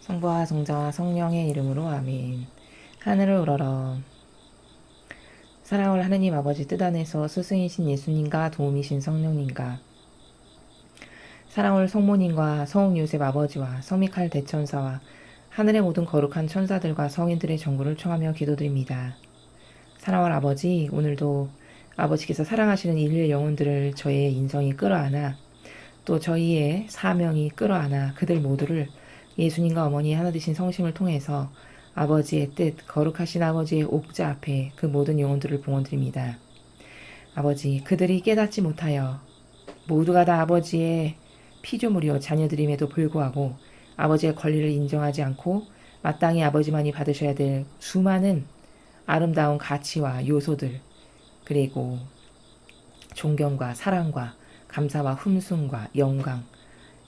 성부와 성자와 성령의 이름으로 아멘. 하늘을 우러러 사랑을 하느님 아버지 뜻 안에서 스승이신 예수님과 도움이신 성령님과 사랑을 성모님과 성욱 요셉 아버지와 서미칼 대천사와 하늘의 모든 거룩한 천사들과 성인들의 정구를 청하며 기도드립니다. 사랑할 아버지, 오늘도 아버지께서 사랑하시는 인류의 영혼들을 저희의 인성이 끌어안아 또 저희의 사명이 끌어안아 그들 모두를 예수님과 어머니 하나 되신 성심을 통해서 아버지의 뜻, 거룩하신 아버지의 옥자 앞에 그 모든 영혼들을 봉헌드립니다. 아버지, 그들이 깨닫지 못하여 모두가 다 아버지의 피조물이요 자녀들임에도 불구하고 아버지의 권리를 인정하지 않고 마땅히 아버지만이 받으셔야 될 수많은 아름다운 가치와 요소들, 그리고 존경과 사랑과 감사와 흠숭과 영광,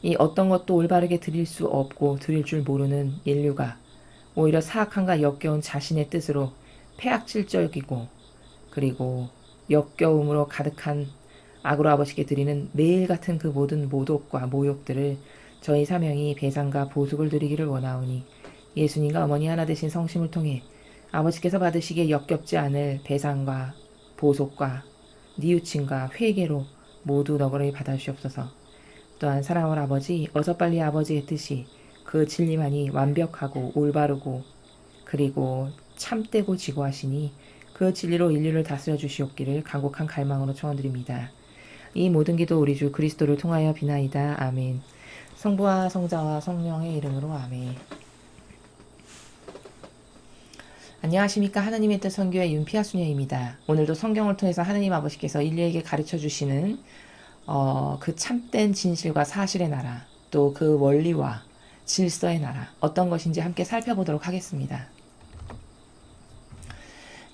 이 어떤 것도 올바르게 드릴 수 없고 드릴 줄 모르는 인류가 오히려 사악함과 역겨운 자신의 뜻으로 폐악질적이고 그리고 역겨움으로 가득한 악으로 아버지께 드리는 매일 같은 그 모든 모독과 모욕들을 저희 사명이 배상과 보숙을 드리기를 원하오니 예수님과 어머니 하나 되신 성심을 통해 아버지께서 받으시기에 역겹지 않을 배상과 보속과 뉘우침과 회개로 모두 너그러이 받아주시옵소서. 또한 사랑하는 아버지, 어서 빨리 아버지의 뜻이 그 진리만이 완벽하고 올바르고 그리고 참되고 지고하시니 그 진리로 인류를 다스려 주시옵기를 간곡한 갈망으로 청원드립니다. 이 모든 기도 우리 주 그리스도를 통하여 비나이다. 아멘. 성부와 성자와 성령의 이름으로 아멘. 안녕하십니까. 하나님의 뜻 선교의 윤피아 수녀입니다. 오늘도 성경을 통해서 하나님 아버지께서 인류에게 가르쳐 주시는 그 참된 진실과 사실의 나라, 또 그 원리와 질서의 나라, 어떤 것인지 함께 살펴보도록 하겠습니다.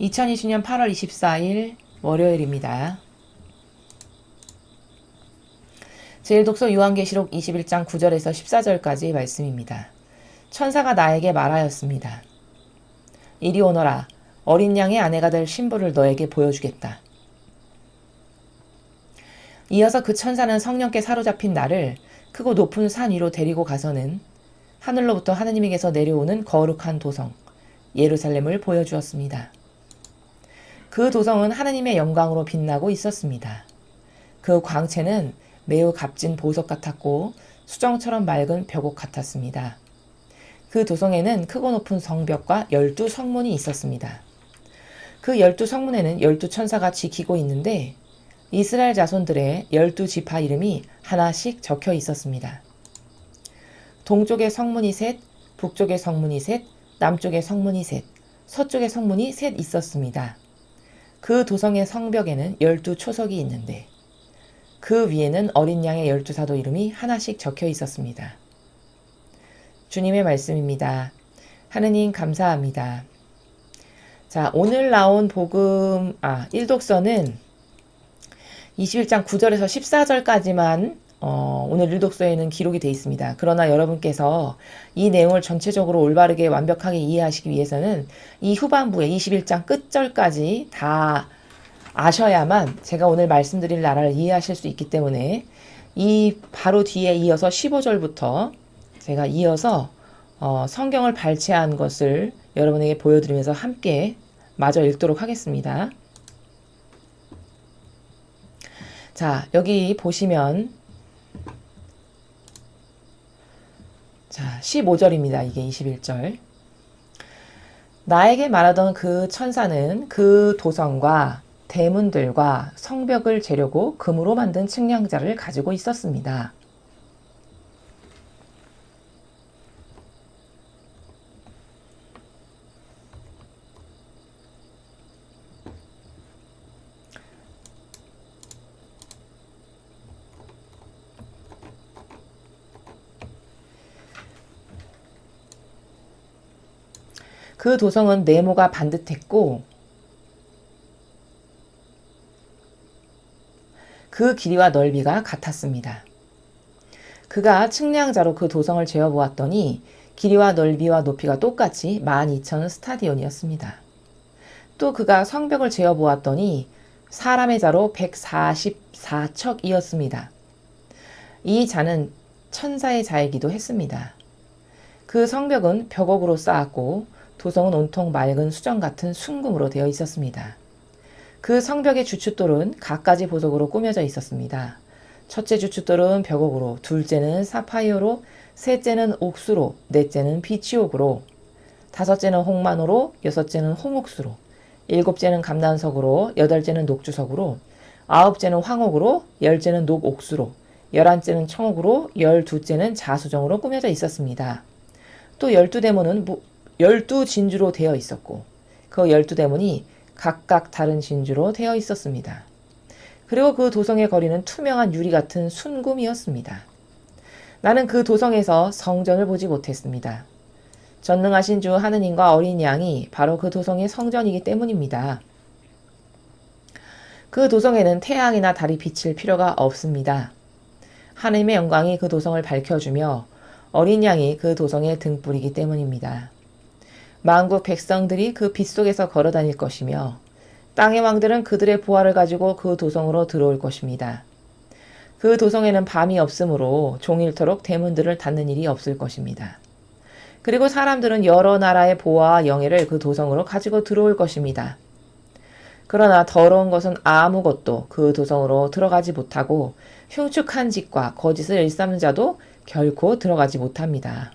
2020년 8월 24일 월요일입니다. 제1독서 요한계시록 21장 9절에서 14절까지의 말씀입니다. 천사가 나에게 말하였습니다. 이리 오너라. 어린 양의 아내가 될 신부를 너에게 보여주겠다. 이어서 그 천사는 성령께 사로잡힌 나를 크고 높은 산 위로 데리고 가서는 하늘로부터 하느님에게서 내려오는 거룩한 도성 예루살렘을 보여주었습니다. 그 도성은 하느님의 영광으로 빛나고 있었습니다. 그 광채는 매우 값진 보석 같았고 수정처럼 맑은 벽옥 같았습니다. 그 도성에는 크고 높은 성벽과 12성문이 있었습니다. 그 12성문에는 12천사가 지키고 있는데 이스라엘 자손들의 12지파 이름이 하나씩 적혀 있었습니다. 동쪽의 성문이 셋, 북쪽의 성문이 셋, 남쪽의 성문이 셋, 서쪽의 성문이 셋 있었습니다. 그 도성의 성벽에는 12초석이 있는데 그 위에는 어린 양의 12사도 이름이 하나씩 적혀 있었습니다. 주님의 말씀입니다. 하느님 감사합니다. 자, 오늘 나온 복음 1독서는 21장 9절에서 14절까지만 오늘 1독서에는 기록이 되어 있습니다. 그러나 여러분께서 이 내용을 전체적으로 올바르게 완벽하게 이해하시기 위해서는 이 후반부에 21장 끝절까지 다 아셔야만 제가 오늘 말씀드릴 나라를 이해하실 수 있기 때문에 이 바로 뒤에 이어서 15절부터 제가 이어서 성경을 발췌한 것을 여러분에게 보여드리면서 함께 마저 읽도록 하겠습니다. 자, 여기 보시면 자, 15절입니다. 이게 21절. 나에게 말하던 그 천사는 그 도성과 대문들과 성벽을 재려고 금으로 만든 측량자를 가지고 있었습니다. 그 도성은 네모가 반듯했고 그 길이와 넓이가 같았습니다. 그가 측량자로 그 도성을 재어보았더니 길이와 넓이와 높이가 똑같이 12,000스타디온이었습니다. 또 그가 성벽을 재어보았더니 사람의 자로 144척이었습니다. 이 자는 천사의 자이기도 했습니다. 그 성벽은 벽옥으로 쌓았고 도성은 온통 맑은 수정 같은 순금으로 되어 있었습니다. 그 성벽의 주춧돌은 갖가지 보석으로 꾸며져 있었습니다. 첫째 주춧돌은 벽옥으로, 둘째는 사파이어로, 셋째는 옥수로, 넷째는 비치옥으로, 다섯째는 홍만호로, 여섯째는 홍옥수로, 일곱째는 감난석으로, 여덟째는 녹주석으로, 아홉째는 황옥으로, 열째는 녹옥수로, 열한째는 청옥으로, 열두째는 자수정으로 꾸며져 있었습니다. 또 12대문은 12진주로 되어 있었고 그 12대문이 각각 다른 진주로 되어 있었습니다. 그리고 그 도성의 거리는 투명한 유리 같은 순금이었습니다. 나는 그 도성에서 성전을 보지 못했습니다. 전능하신 주 하느님과 어린 양이 바로 그 도성의 성전이기 때문입니다. 그 도성에는 태양이나 달이 비칠 필요가 없습니다. 하느님의 영광이 그 도성을 밝혀주며 어린 양이 그 도성의 등불이기 때문입니다. 만국 백성들이 그 빛 속에서 걸어 다닐 것이며 땅의 왕들은 그들의 보화를 가지고 그 도성으로 들어올 것입니다. 그 도성에는 밤이 없으므로 종일토록 대문들을 닫는 일이 없을 것입니다. 그리고 사람들은 여러 나라의 보화와 영예를 그 도성으로 가지고 들어올 것입니다. 그러나 더러운 것은 아무것도 그 도성으로 들어가지 못하고 흉측한 짓과 거짓을 일삼는 자도 결코 들어가지 못합니다.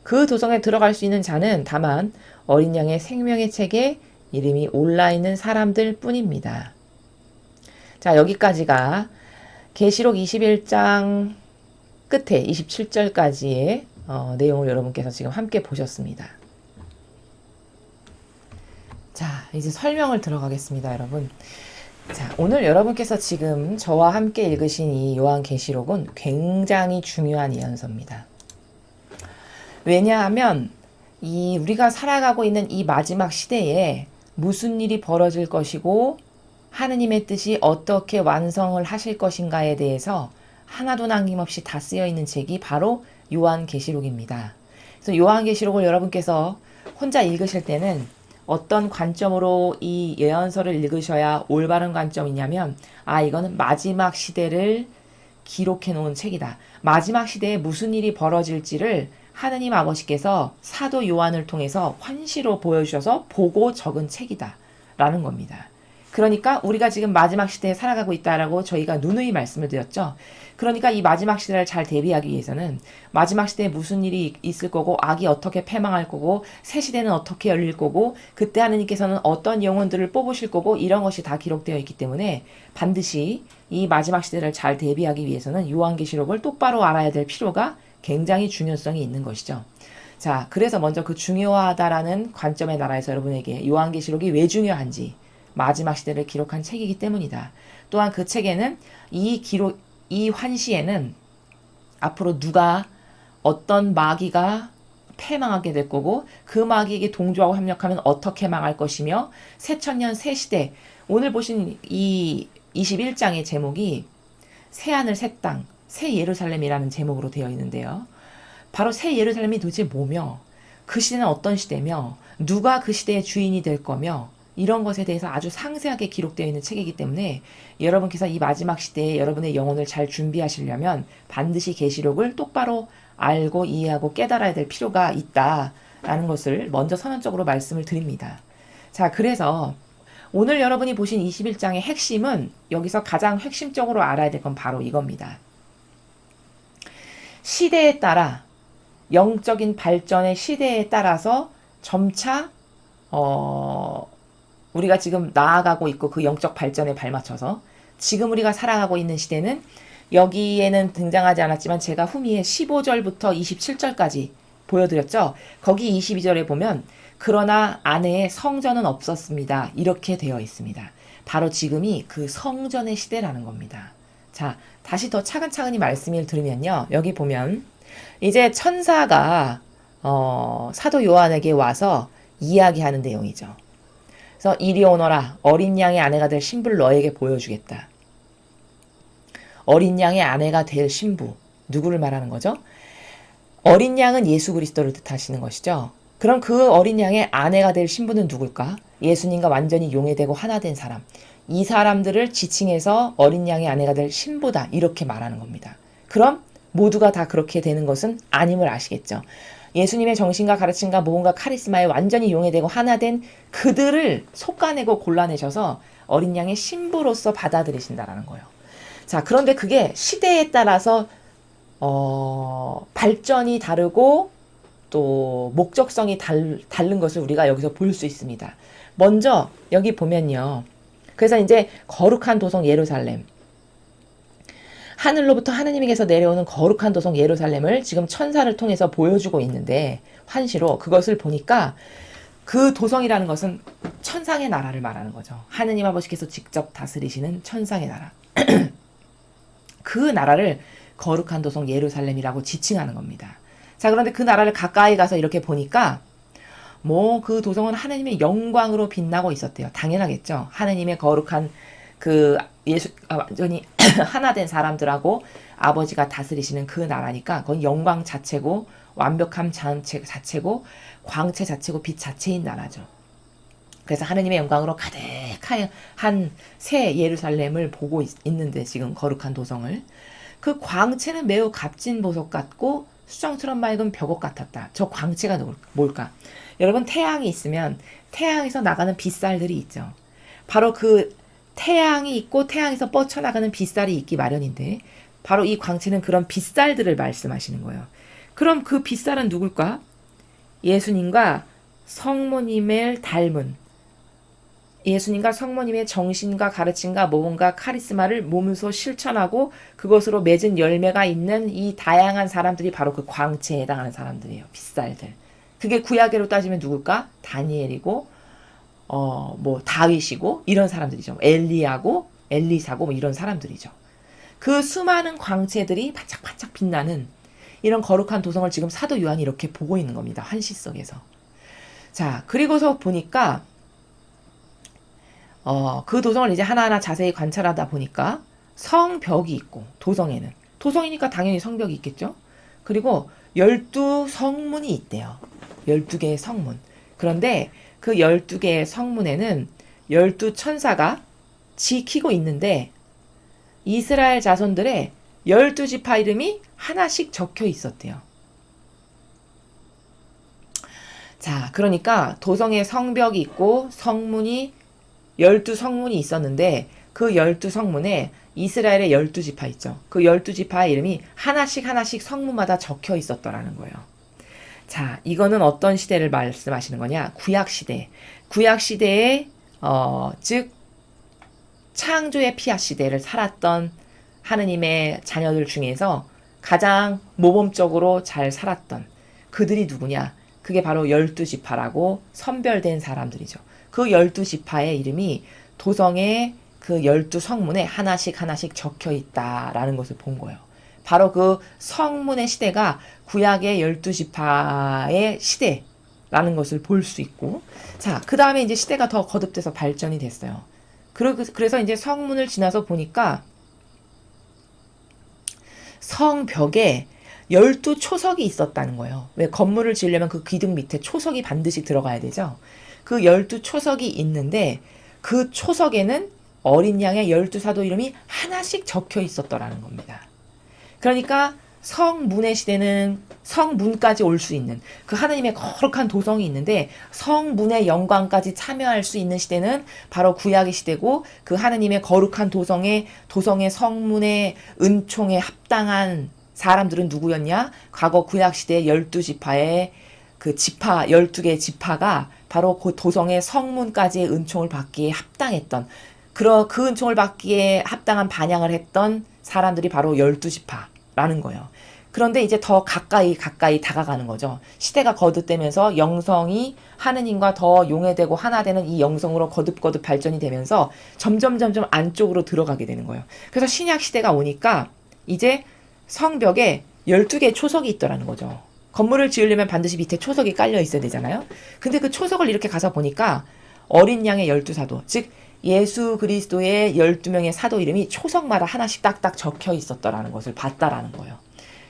그 도성에 들어갈 수 있는 자는 다만 어린 양의 생명의 책에 이름이 올라있는 사람들 뿐입니다. 자, 여기까지가 계시록 21장 끝에 27절까지의 내용을 여러분께서 지금 함께 보셨습니다. 자, 이제 설명을 들어가겠습니다, 여러분. 자, 오늘 여러분께서 지금 저와 함께 읽으신 이 요한계시록은 굉장히 중요한 예언서입니다. 왜냐하면 우리가 살아가고 있는 이 마지막 시대에 무슨 일이 벌어질 것이고 하느님의 뜻이 어떻게 완성을 하실 것인가에 대해서 하나도 남김없이 다 쓰여 있는 책이 바로 요한계시록입니다. 그래서 요한계시록을 여러분께서 혼자 읽으실 때는 어떤 관점으로 이 예언서를 읽으셔야 올바른 관점이냐면, 이거는 마지막 시대를 기록해 놓은 책이다. 마지막 시대에 무슨 일이 벌어질지를 하느님 아버지께서 사도 요한을 통해서 환시로 보여주셔서 보고 적은 책이다 라는 겁니다. 그러니까 우리가 지금 마지막 시대에 살아가고 있다라고 저희가 누누이 말씀을 드렸죠. 그러니까 이 마지막 시대를 잘 대비하기 위해서는 마지막 시대에 무슨 일이 있을 거고 악이 어떻게 패망할 거고 새 시대는 어떻게 열릴 거고 그때 하느님께서는 어떤 영혼들을 뽑으실 거고 이런 것이 다 기록되어 있기 때문에 반드시 이 마지막 시대를 잘 대비하기 위해서는 요한계시록을 똑바로 알아야 될 필요가 굉장히 중요성이 있는 것이죠. 자, 그래서 먼저 그 중요하다라는 관점의 나라에서 여러분에게 요한계시록이 왜 중요한지 마지막 시대를 기록한 책이기 때문이다. 또한 그 책에는 이 환시에는 앞으로 누가 어떤 마귀가 패망하게 될 거고 그 마귀에게 동조하고 협력하면 어떻게 망할 것이며 새천년 새시대, 오늘 보신 이 21장의 제목이 새하늘 새 땅 새 예루살렘이라는 제목으로 되어 있는데요. 바로 새 예루살렘이 도대체 뭐며 그 시대는 어떤 시대며 누가 그 시대의 주인이 될 거며 이런 것에 대해서 아주 상세하게 기록되어 있는 책이기 때문에 여러분께서 이 마지막 시대에 여러분의 영혼을 잘 준비하시려면 반드시 계시록을 똑바로 알고 이해하고 깨달아야 될 필요가 있다라는 것을 먼저 선언적으로 말씀을 드립니다. 자, 그래서 오늘 여러분이 보신 21장의 핵심은 여기서 가장 핵심적으로 알아야 될 건 바로 이겁니다. 시대에 따라 영적인 발전의 시대에 따라서 점차 우리가 지금 나아가고 있고 그 영적 발전에 발맞춰서 지금 우리가 살아가고 있는 시대는 여기에는 등장하지 않았지만 제가 후미에 15절부터 27절까지 보여드렸죠. 거기 22절에 보면 그러나 안에 성전은 없었습니다. 이렇게 되어 있습니다. 바로 지금이 그 성전의 시대라는 겁니다. 자, 다시 더 차근차근히 말씀을 드리면요. 여기 보면 이제 천사가 사도 요한에게 와서 이야기하는 내용이죠. 그래서 이리 오너라, 어린 양의 아내가 될 신부를 너에게 보여주겠다. 어린 양의 아내가 될 신부, 누구를 말하는 거죠? 어린 양은 예수 그리스도를 뜻하시는 것이죠. 그럼 그 어린 양의 아내가 될 신부는 누굴까? 예수님과 완전히 용해되고 하나 된 사람. 이 사람들을 지칭해서 어린 양의 아내가 될 신부다 이렇게 말하는 겁니다. 그럼 모두가 다 그렇게 되는 것은 아님을 아시겠죠. 예수님의 정신과 가르침과 모험과 카리스마에 완전히 용해되고 하나된 그들을 솎아내고 골라내셔서 어린 양의 신부로서 받아들이신다라는 거예요. 자, 그런데 그게 시대에 따라서 발전이 다르고 또 목적성이 다른 것을 우리가 여기서 볼 수 있습니다. 먼저 여기 보면요. 그래서 이제 거룩한 도성 예루살렘, 하늘로부터 하느님에게서 내려오는 거룩한 도성 예루살렘을 지금 천사를 통해서 보여주고 있는데, 환시로 그것을 보니까 그 도성이라는 것은 천상의 나라를 말하는 거죠. 하느님 아버지께서 직접 다스리시는 천상의 나라. 그 나라를 거룩한 도성 예루살렘이라고 지칭하는 겁니다. 자, 그런데 그 나라를 가까이 가서 이렇게 보니까 그 도성은 하느님의 영광으로 빛나고 있었대요. 당연하겠죠. 하느님의 거룩한 완전히 하나 된 사람들하고 아버지가 다스리시는 그 나라니까 그건 영광 자체고 완벽함 자체고 광채 자체고 빛 자체인 나라죠. 그래서 하느님의 영광으로 가득한 새 예루살렘을 보고 있는데, 지금 거룩한 도성을, 그 광채는 매우 값진 보석 같고 수정처럼 맑은 벽옥 같았다. 저 광채가 뭘까? 여러분, 태양이 있으면 태양에서 나가는 빛살들이 있죠. 바로 그 태양이 있고 태양에서 뻗쳐나가는 빛살이 있기 마련인데, 바로 이 광채는 그런 빛살들을 말씀하시는 거예요. 그럼 그 빛살은 누굴까? 예수님과 성모님을 닮은, 예수님과 성모님의 정신과 가르침과 모험과 카리스마를 몸소 실천하고 그것으로 맺은 열매가 있는 이 다양한 사람들이 바로 그 광채에 해당하는 사람들이에요. 빛살들. 그게 구약으로 따지면 누굴까? 다니엘이고 다윗이고 이런 사람들이죠. 엘리야고 엘리사고 이런 사람들이죠. 그 수많은 광채들이 반짝반짝 빛나는 이런 거룩한 도성을 지금 사도 요한이 이렇게 보고 있는 겁니다. 환시 속에서. 자, 그리고서 보니까 그 도성을 이제 하나하나 자세히 관찰하다 보니까 성벽이 있고, 도성이니까 당연히 성벽이 있겠죠. 그리고 12성문이 있대요. 12개의 성문. 그런데 그 12개의 성문에는 12천사가 지키고 있는데 이스라엘 자손들의 12지파 이름이 하나씩 적혀 있었대요. 자, 그러니까 도성에 성벽이 있고 성문이 12성문이 있었는데 그 12성문에 이스라엘의 12지파 있죠. 그 12지파의 이름이 하나씩 성문마다 적혀 있었더라는 거예요. 자, 이거는 어떤 시대를 말씀하시는 거냐? 구약시대. 구약시대에 즉 창조의 피아 시대를 살았던 하느님의 자녀들 중에서 가장 모범적으로 잘 살았던 그들이 누구냐? 그게 바로 12지파라고 선별된 사람들이죠. 그 12지파의 이름이 도성의 그 12성문에 하나씩 적혀 있다라는 것을 본 거예요. 바로 그 성문의 시대가 구약의 12지파의 시대라는 것을 볼 수 있고, 자, 그 다음에 이제 시대가 더 거듭돼서 발전이 됐어요. 그래서 이제 성문을 지나서 보니까 성벽에 12초석이 있었다는 거예요. 왜? 건물을 지으려면 그 기둥 밑에 초석이 반드시 들어가야 되죠. 그 12초석이 있는데 그 초석에는 어린 양의 12사도 이름이 하나씩 적혀 있었더라는 겁니다. 그러니까 성문의 시대는 성문까지 올 수 있는 그 하나님의 거룩한 도성이 있는데 성문의 영광까지 참여할 수 있는 시대는 바로 구약의 시대고, 그 하나님의 거룩한 도성의 성문의 은총에 합당한 사람들은 누구였냐? 과거 구약 시대의 12지파의 그 지파 12개의 지파가 바로 그 도성의 성문까지의 은총을 받기에 합당했던, 그 은총을 받기에 합당한 반향을 했던 사람들이 바로 12지파라는 거예요. 그런데 이제 더 가까이 다가가는 거죠. 시대가 거듭되면서 영성이 하느님과 더 용해되고 하나 되는 이 영성으로 거듭 발전이 되면서 점점 안쪽으로 들어가게 되는 거예요. 그래서 신약 시대가 오니까 이제 성벽에 12개의 초석이 있더라는 거죠. 건물을 지으려면 반드시 밑에 초석이 깔려 있어야 되잖아요. 근데 그 초석을 이렇게 가서 보니까 어린 양의 12사도, 즉 예수 그리스도의 12명의 사도 이름이 초석마다 하나씩 딱딱 적혀 있었더라는 것을 봤다라는 거예요.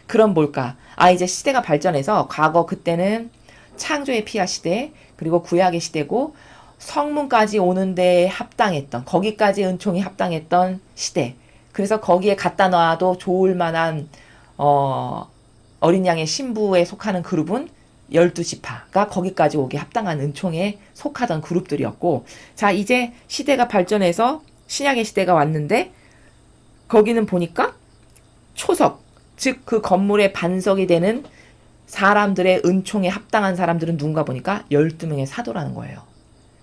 그럼 뭘까? 이제 시대가 발전해서 과거 그때는 창조의 피아 시대, 그리고 구약의 시대고 성문까지 오는 데에 합당했던, 거기까지 은총이 합당했던 시대. 그래서 거기에 갖다 놔도 좋을 만한 어린 양의 신부에 속하는 그룹은 12지파가 거기까지 오게 합당한 은총에 속하던 그룹들이었고, 자, 이제 시대가 발전해서 신약의 시대가 왔는데, 거기는 보니까 초석, 즉 그 건물의 반석이 되는 사람들의 은총에 합당한 사람들은 누군가 보니까 12명의 사도라는 거예요.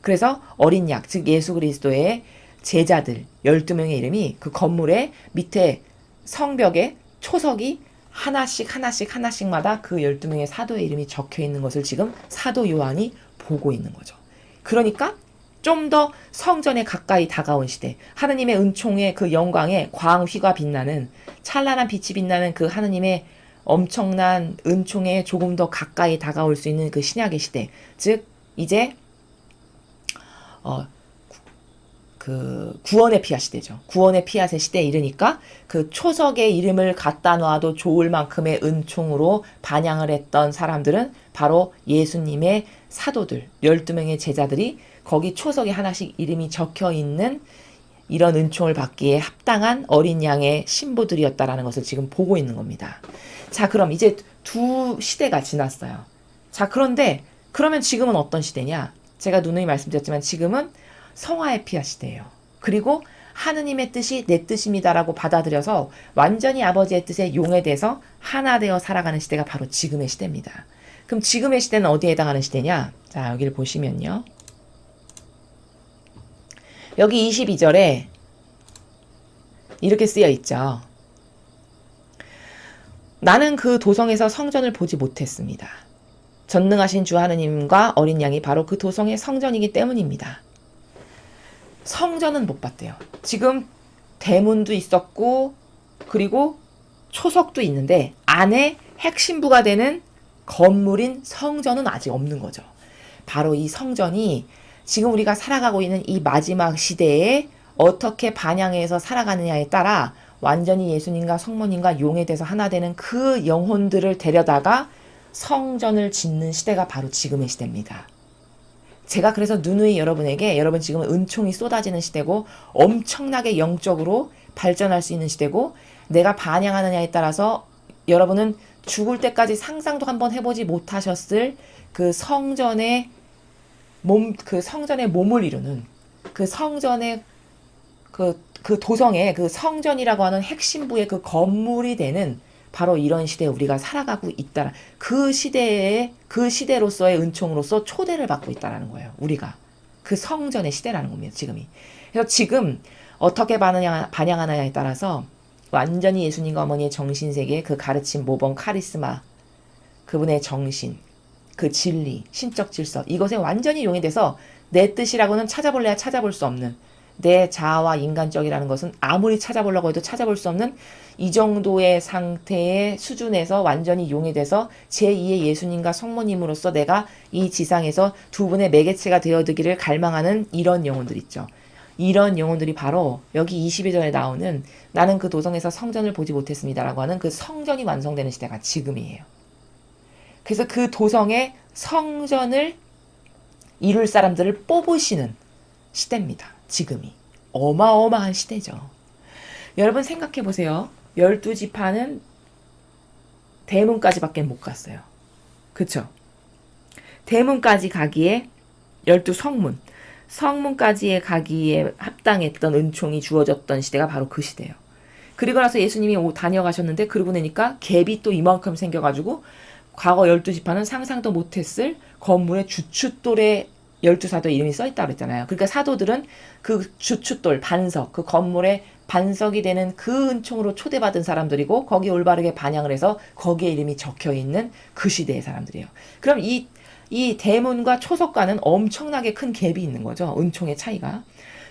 그래서 어린 양, 즉 예수 그리스도의 제자들 12명의 이름이 그 건물의 밑에 성벽에 초석이 하나씩마다 그 12명의 사도의 이름이 적혀 있는 것을 지금 사도 요한이 보고 있는 거죠. 그러니까 좀 더 성전에 가까이 다가온 시대, 하느님의 은총의 그 영광에 광휘가 빛나는, 찬란한 빛이 빛나는 그 하느님의 엄청난 은총에 조금 더 가까이 다가올 수 있는 그 신약의 시대, 즉 이제 그 구원의 피앗 시대죠. 구원의 피앗의 시대에 이르니까 그 초석에 이름을 갖다 놔도 좋을 만큼의 은총으로 반향을 했던 사람들은 바로 예수님의 사도들, 12명의 제자들이 거기 초석에 하나씩 이름이 적혀 있는 이런 은총을 받기에 합당한 어린 양의 신부들이었다라는 것을 지금 보고 있는 겁니다. 자, 그럼 이제 두 시대가 지났어요. 자, 그러면 지금은 어떤 시대냐? 제가 누누이 말씀드렸지만 지금은 성화의 피앗 시대예요. 그리고 하느님의 뜻이 내 뜻입니다라고 받아들여서 완전히 아버지의 뜻에 용해돼서 하나 되어 살아가는 시대가 바로 지금의 시대입니다. 그럼 지금의 시대는 어디에 해당하는 시대냐? 자, 여기를 보시면요. 여기 22절에 이렇게 쓰여 있죠. 나는 그 도성에서 성전을 보지 못했습니다. 전능하신 주 하느님과 어린 양이 바로 그 도성의 성전이기 때문입니다. 성전은 못 봤대요. 지금 대문도 있었고 그리고 초석도 있는데 안에 핵심부가 되는 건물인 성전은 아직 없는 거죠. 바로 이 성전이 지금 우리가 살아가고 있는 이 마지막 시대에 어떻게 반향해서 살아가느냐에 따라 완전히 예수님과 성모님과 용해돼서 하나 되는 그 영혼들을 데려다가 성전을 짓는 시대가 바로 지금의 시대입니다. 제가 그래서 누누이 여러분에게 여러분 지금은 은총이 쏟아지는 시대고 엄청나게 영적으로 발전할 수 있는 시대고 내가 반향하느냐에 따라서 여러분은 죽을 때까지 상상도 한번 해보지 못하셨을 그 성전의 몸을 이루는 그 성전의 그 도성의 그 성전이라고 하는 핵심부의 그 건물이 되는 바로 이런 시대에 우리가 살아가고 있다. 그 시대로서의 은총으로서 초대를 받고 있다라는 거예요. 우리가 그 성전의 시대라는 겁니다. 지금이. 그래서 지금 어떻게 반향하느냐에 따라서 완전히 예수님과 어머니의 정신세계, 그 가르침, 모범, 카리스마, 그분의 정신, 그 진리, 신적 질서, 이것에 완전히 용해돼서 내 뜻이라고는 찾아볼래야 찾아볼 수 없는, 내 자아와 인간적이라는 것은 아무리 찾아보려고 해도 찾아볼 수 없는 이 정도의 상태의 수준에서 완전히 용해돼서 제2의 예수님과 성모님으로서 내가 이 지상에서 두 분의 매개체가 되어드기를 갈망하는 이런 영혼들 있죠. 이런 영혼들이 바로 여기 22절에 나오는 나는 그 도성에서 성전을 보지 못했습니다라고 하는 그 성전이 완성되는 시대가 지금이에요. 그래서 그 도성의 성전을 이룰 사람들을 뽑으시는 시대입니다. 지금이. 어마어마한 시대죠. 여러분 생각해 보세요. 12지파는 대문까지밖에 못 갔어요. 그쵸? 대문까지 가기에 12성문, 성문까지에 가기에 합당했던 은총이 주어졌던 시대가 바로 그 시대예요. 그리고 나서 예수님이 다녀가셨는데 그러고 나니까 갭이 또 이만큼 생겨가지고 과거 12지파는 상상도 못했을 건물의 주춧돌에 12사도의 이름이 써있다고 그랬잖아요. 그러니까 사도들은 그 주춧돌, 반석, 그 건물의 반석이 되는 그 은총으로 초대받은 사람들이고 거기에 올바르게 반향을 해서 거기에 이름이 적혀있는 그 시대의 사람들이에요. 그럼 이 대문과 초석과는 엄청나게 큰 갭이 있는 거죠. 은총의 차이가.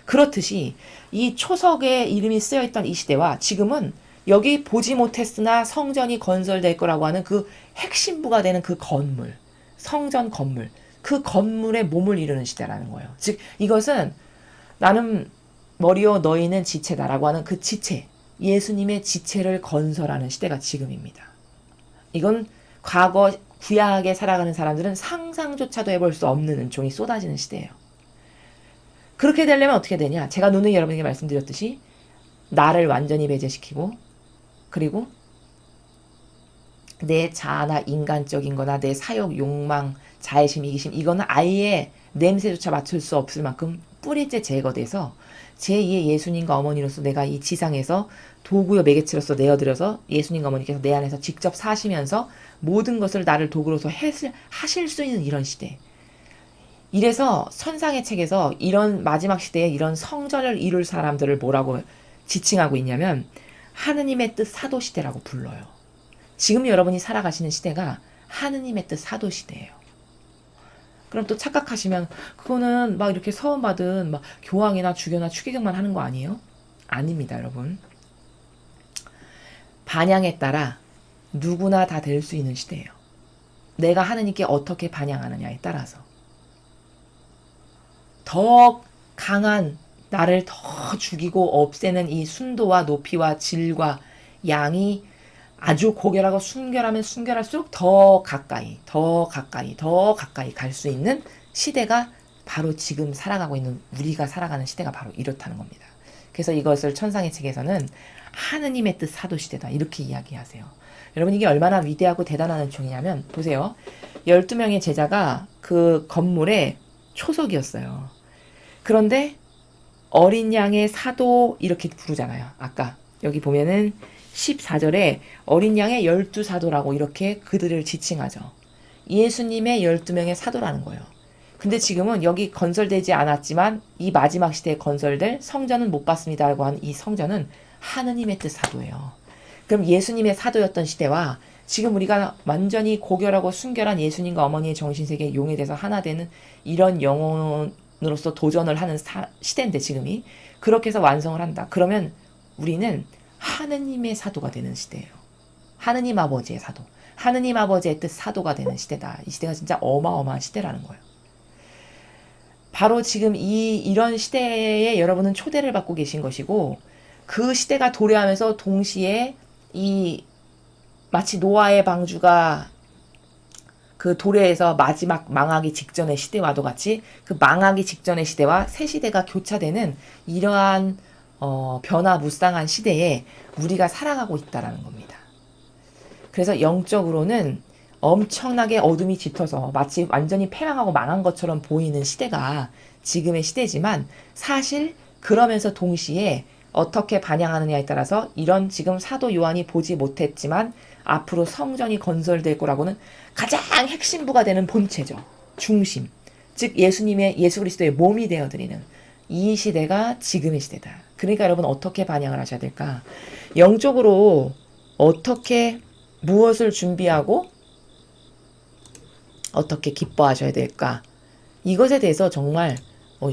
그렇듯이 이 초석에 이름이 쓰여있던 이 시대와 지금은 여기 보지 못했으나 성전이 건설될 거라고 하는 그 핵심부가 되는 그 건물, 성전 건물, 그 건물의 몸을 이루는 시대라는 거예요. 즉 이것은 나는 머리요 너희는 지체다라고 하는 그 지체, 예수님의 지체를 건설하는 시대가 지금입니다. 이건 과거 구약에 살아가는 사람들은 상상조차도 해볼 수 없는 은총이 쏟아지는 시대예요. 그렇게 되려면 어떻게 되냐? 제가 누누이 여러분에게 말씀드렸듯이 나를 완전히 배제시키고 그리고 내 자아나 인간적인 거나 내 사욕, 욕망, 자애심, 이기심 이거는 아예 냄새조차 맡을 수 없을 만큼 뿌리째 제거돼서 제2의 예수님과 어머니로서 내가 이 지상에서 도구요 매개체로서 내어드려서 예수님과 어머니께서 내 안에서 직접 사시면서 모든 것을 나를 도구로서 하실 수 있는 이런 시대. 이래서 선상의 책에서 이런 마지막 시대에 이런 성전을 이룰 사람들을 뭐라고 지칭하고 있냐면 하느님의 뜻 사도 시대라고 불러요. 지금 여러분이 살아가시는 시대가 하느님의 뜻 사도 시대예요. 그럼 또 착각하시면 그거는 막 이렇게 서원받은 막 교황이나 주교나 추기경만 하는 거 아니에요? 아닙니다, 여러분. 반향에 따라 누구나 다 될 수 있는 시대예요. 내가 하느님께 어떻게 반향하느냐에 따라서 더 강한 나를 더 죽이고 없애는 이 순도와 높이와 질과 양이 아주 고결하고 순결하면 순결할수록 더 가까이 갈 수 있는 시대가 바로 지금 살아가고 있는 우리가 살아가는 시대가 바로 이렇다는 겁니다. 그래서 이것을 천상의 책에서는 하느님의 뜻 사도 시대다 이렇게 이야기하세요. 여러분 이게 얼마나 위대하고 대단한 은총이냐면 보세요. 12명의 제자가 그 건물의 초석이었어요. 그런데 어린 양의 사도 이렇게 부르잖아요. 아까 여기 보면은 14절에 어린 양의 12사도라고 이렇게 그들을 지칭하죠. 예수님의 12명의 사도라는 거예요. 근데 지금은 여기 건설되지 않았지만 이 마지막 시대에 건설될 성전은 못 봤습니다라고 한 이 성전은 하느님의 뜻 사도예요. 그럼 예수님의 사도였던 시대와 지금 우리가 완전히 고결하고 순결한 예수님과 어머니의 정신세계에 용해돼서 하나 되는 이런 영혼으로서 도전을 하는 시대인데 지금이 그렇게 해서 완성을 한다. 그러면 우리는 하느님의 사도가 되는 시대예요. 하느님 아버지의 사도. 하느님 아버지의 뜻 사도가 되는 시대다. 이 시대가 진짜 어마어마한 시대라는 거예요. 바로 지금 이런 시대에 여러분은 초대를 받고 계신 것이고 그 시대가 도래하면서 동시에 이 마치 노아의 방주가 그 도래에서 마지막 망하기 직전의 시대와도 같이 그 망하기 직전의 시대와 새 시대가 교차되는 이러한 변화무쌍한 시대에 우리가 살아가고 있다라는 겁니다. 그래서 영적으로는 엄청나게 어둠이 짙어서 마치 완전히 패망하고 망한 것처럼 보이는 시대가 지금의 시대지만 사실 그러면서 동시에 어떻게 반영하느냐에 따라서 이런 지금 사도 요한이 보지 못했지만 앞으로 성전이 건설될 거라고는 가장 핵심부가 되는 본체죠. 중심. 즉 예수 그리스도의 몸이 되어드리는 이 시대가 지금의 시대다. 그러니까 여러분 어떻게 반영을 하셔야 될까? 영적으로 어떻게 무엇을 준비하고 어떻게 기뻐하셔야 될까? 이것에 대해서 정말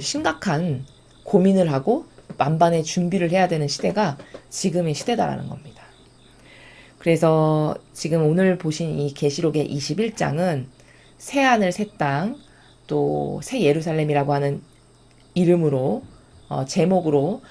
심각한 고민을 하고 만반의 준비를 해야 되는 시대가 지금의 시대다라는 겁니다. 그래서 지금 오늘 보신 이 계시록의 21장은 새하늘 새 땅 또 새 예루살렘이라고 하는 이름으로 제목으로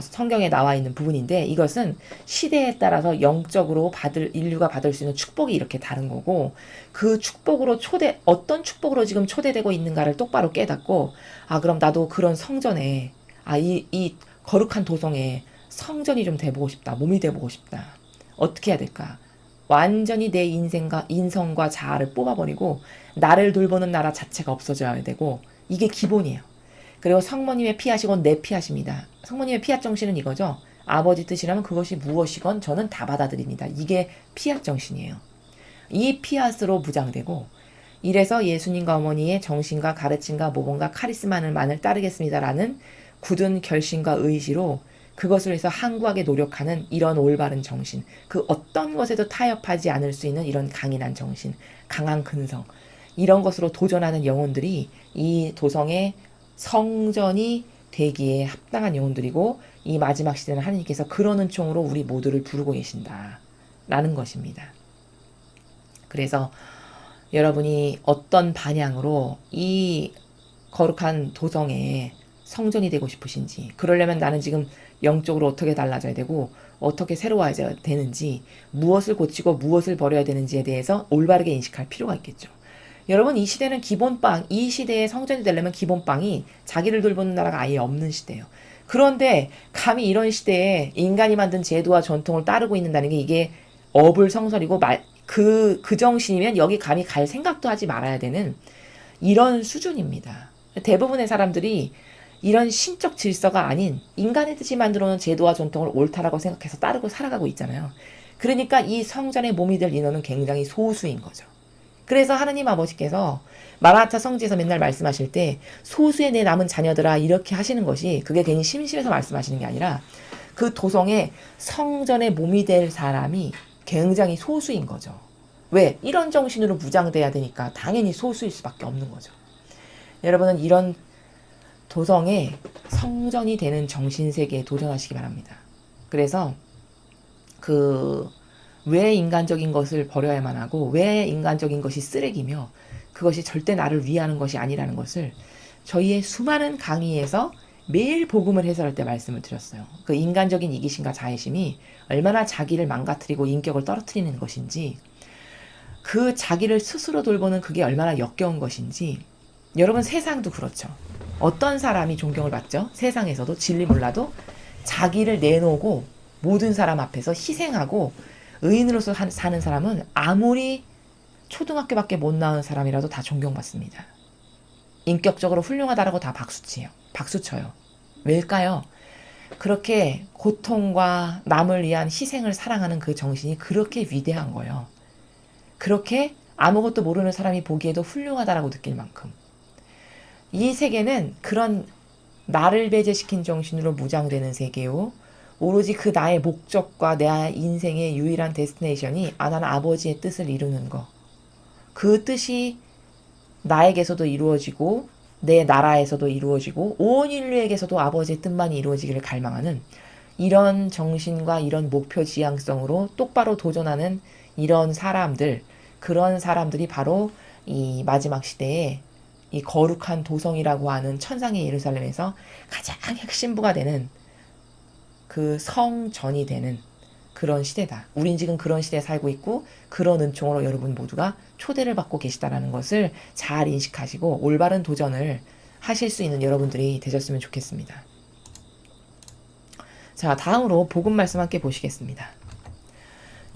성경에 나와 있는 부분인데 이것은 시대에 따라서 영적으로 인류가 받을 수 있는 축복이 이렇게 다른 거고 그 축복으로 어떤 축복으로 지금 초대되고 있는가를 똑바로 깨닫고 그럼 나도 그런 성전에 이 거룩한 도성에 성전이 좀 돼보고 싶다. 몸이 돼보고 싶다. 어떻게 해야 될까? 완전히 내 인성과 자아를 뽑아버리고 나를 돌보는 나라 자체가 없어져야 되고 이게 기본이에요. 그리고 성모님의 피하시곤 내 피하십니다. 성모님의 피하 정신은 이거죠. 아버지 뜻이라면 그것이 무엇이건 저는 다 받아들입니다. 이게 피하 정신이에요. 이 피하스로 무장되고 이래서 예수님과 어머니의 정신과 가르침과 모범과 카리스마만을 따르겠습니다라는 굳은 결심과 의지로 그것을 위해서 항구하게 노력하는 이런 올바른 정신, 그 어떤 것에도 타협하지 않을 수 있는 이런 강인한 정신, 강한 근성, 이런 것으로 도전하는 영혼들이 이 도성의 성전이 되기에 합당한 영혼들이고 이 마지막 시대는 하나님께서 그런 은총으로 우리 모두를 부르고 계신다라는 것입니다. 그래서 여러분이 어떤 반향으로 이 거룩한 도성에 성전이 되고 싶으신지, 그러려면 나는 지금 영적으로 어떻게 달라져야 되고 어떻게 새로워져야 되는지, 무엇을 고치고 무엇을 버려야 되는지에 대해서 올바르게 인식할 필요가 있겠죠. 여러분 이 시대는 기본빵, 이 시대에 성전이 되려면 기본빵이 자기를 돌보는 나라가 아예 없는 시대예요. 그런데 감히 이런 시대에 인간이 만든 제도와 전통을 따르고 있는다는 게 이게 어불성설이고 그 정신이면 여기 감히 갈 생각도 하지 말아야 되는 이런 수준입니다. 대부분의 사람들이 이런 신적 질서가 아닌 인간의 뜻이 만들어놓은 제도와 전통을 옳다라고 생각해서 따르고 살아가고 있잖아요. 그러니까 이 성전의 몸이 될 인원은 굉장히 소수인 거죠. 그래서 하느님 아버지께서 마라나타 성지에서 맨날 말씀하실 때 소수의 내 남은 자녀들아 이렇게 하시는 것이 그게 괜히 심심해서 말씀하시는 게 아니라 그 도성의 성전의 몸이 될 사람이 굉장히 소수인 거죠. 왜? 이런 정신으로 무장돼야 되니까 당연히 소수일 수밖에 없는 거죠. 여러분은 이런 도성의 성전이 되는 정신세계에 도전하시기 바랍니다. 그래서 왜 인간적인 것을 버려야만 하고 왜 인간적인 것이 쓰레기며 그것이 절대 나를 위하는 것이 아니라는 것을 저희의 수많은 강의에서 매일 복음을 해설할 때 말씀을 드렸어요. 그 인간적인 이기심과 자애심이 얼마나 자기를 망가뜨리고 인격을 떨어뜨리는 것인지, 그 자기를 스스로 돌보는 그게 얼마나 역겨운 것인지. 여러분, 세상도 그렇죠. 어떤 사람이 존경을 받죠? 세상에서도 진리 몰라도 자기를 내놓고 모든 사람 앞에서 희생하고 의인으로서 사는 사람은 아무리 초등학교밖에 못 나온 사람이라도 다 존경받습니다. 인격적으로 훌륭하다라고 다 박수쳐요. 왜일까요? 그렇게 고통과 남을 위한 희생을 사랑하는 그 정신이 그렇게 위대한 거예요. 그렇게 아무것도 모르는 사람이 보기에도 훌륭하다라고 느낄 만큼. 이 세계는 그런 나를 배제시킨 정신으로 무장되는 세계요. 오로지 그 나의 목적과 내 인생의 유일한 데스티네이션이 나는 아버지의 뜻을 이루는 거. 그 뜻이 나에게서도 이루어지고 내 나라에서도 이루어지고 온 인류에게서도 아버지의 뜻만이 이루어지기를 갈망하는 이런 정신과 이런 목표 지향성으로 똑바로 도전하는 이런 사람들, 그런 사람들이 바로 이 마지막 시대에 이 거룩한 도성이라고 하는 천상의 예루살렘에서 가장 핵심부가 되는 그 성전이 되는 그런 시대다. 우린 지금 그런 시대에 살고 있고 그런 은총으로 여러분 모두가 초대를 받고 계시다라는 것을 잘 인식하시고 올바른 도전을 하실 수 있는 여러분들이 되셨으면 좋겠습니다. 자, 다음으로 복음 말씀 함께 보시겠습니다.